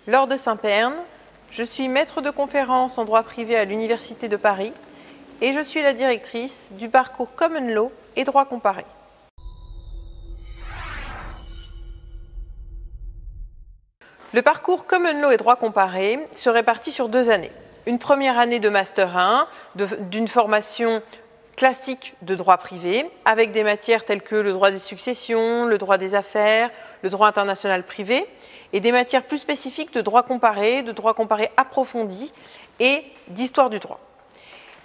Laure de Saint-Pern, je suis maître de conférences en droit privé à l'Université de Paris et je suis la directrice du parcours Common Law et droit comparé. Le parcours Common Law et droit comparé se répartit sur 2 années. Une première année de Master 1, d'une formation classique de droit privé, avec des matières telles que le droit des successions, le droit des affaires, le droit international privé, et des matières plus spécifiques de droit comparé approfondi et d'histoire du droit.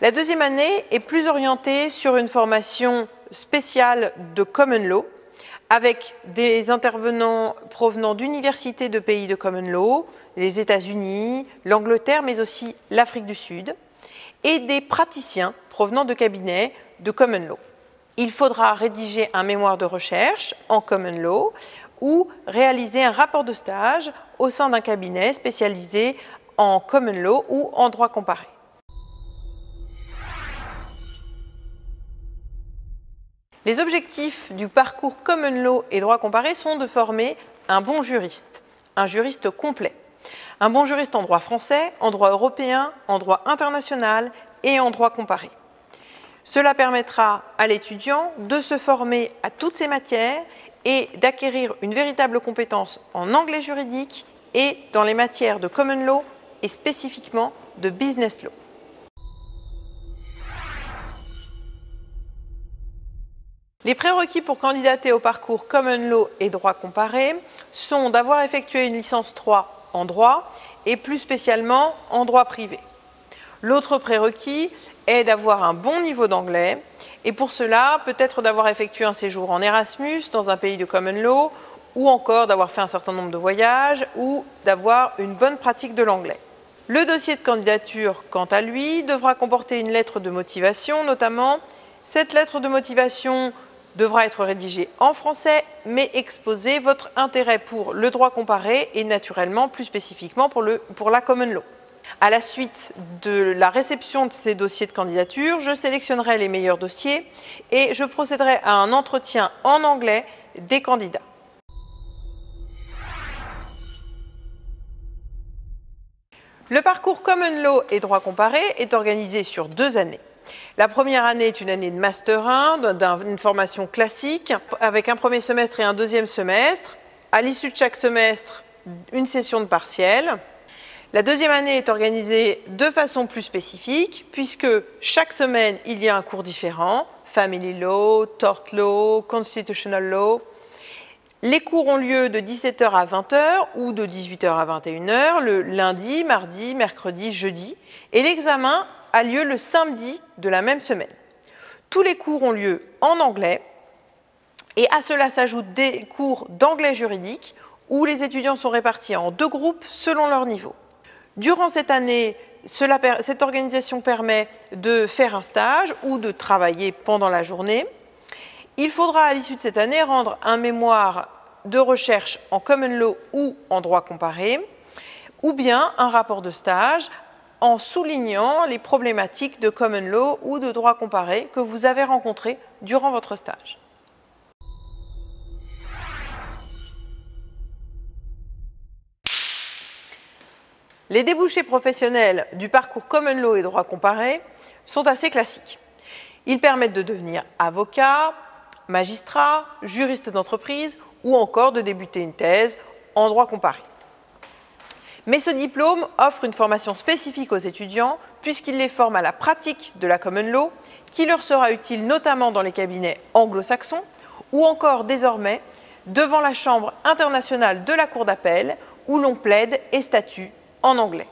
La deuxième année est plus orientée sur une formation spéciale de Common Law, avec des intervenants provenant d'universités de pays de Common Law, les États-Unis, l'Angleterre, mais aussi l'Afrique du Sud, et des praticiens provenant de cabinets de Common Law. Il faudra rédiger un mémoire de recherche en Common Law ou réaliser un rapport de stage au sein d'un cabinet spécialisé en Common Law ou en droit comparé. Les objectifs du parcours Common Law et droit comparé sont de former un bon juriste, un juriste complet. Un bon juriste en droit français, en droit européen, en droit international et en droit comparé. Cela permettra à l'étudiant de se former à toutes ces matières et d'acquérir une véritable compétence en anglais juridique et dans les matières de Common Law et spécifiquement de Business Law. Les prérequis pour candidater au parcours Common Law et droit comparé sont d'avoir effectué une licence 3 en droit et plus spécialement en droit privé. L'autre prérequis est d'avoir un bon niveau d'anglais et pour cela peut-être d'avoir effectué un séjour en Erasmus dans un pays de Common Law ou encore d'avoir fait un certain nombre de voyages ou d'avoir une bonne pratique de l'anglais. Le dossier de candidature, quant à lui, devra comporter une lettre de motivation notamment. Cette lettre de motivation devra être rédigée en français, mais exposer votre intérêt pour le droit comparé et naturellement, plus spécifiquement, pour la Common Law. À la suite de la réception de ces dossiers de candidature, je sélectionnerai les meilleurs dossiers et je procéderai à un entretien en anglais des candidats. Le parcours Common Law et droit comparé est organisé sur 2 années. La première année est une année de Master 1, d'une formation classique, avec un premier semestre et un deuxième semestre. À l'issue de chaque semestre, une session de partiel. La deuxième année est organisée de façon plus spécifique, puisque chaque semaine, il y a un cours différent, Family Law, Tort Law, Constitutional Law. Les cours ont lieu de 17h à 20h ou de 18h à 21h, le lundi, mardi, mercredi, jeudi, et l'examen a lieu le samedi de la même semaine. Tous les cours ont lieu en anglais et à cela s'ajoutent des cours d'anglais juridique où les étudiants sont répartis en 2 groupes selon leur niveau. Durant cette année, cette organisation permet de faire un stage ou de travailler pendant la journée. Il faudra à l'issue de cette année rendre un mémoire de recherche en Common Law ou en droit comparé ou bien un rapport de stage en soulignant les problématiques de Common Law ou de droit comparé que vous avez rencontrées durant votre stage. Les débouchés professionnels du parcours Common Law et droit comparé sont assez classiques. Ils permettent de devenir avocat, magistrat, juriste d'entreprise ou encore de débuter une thèse en droit comparé. Mais ce diplôme offre une formation spécifique aux étudiants puisqu'il les forme à la pratique de la Common Law qui leur sera utile notamment dans les cabinets anglo-saxons ou encore désormais devant la Chambre internationale de la Cour d'appel où l'on plaide et statue en anglais.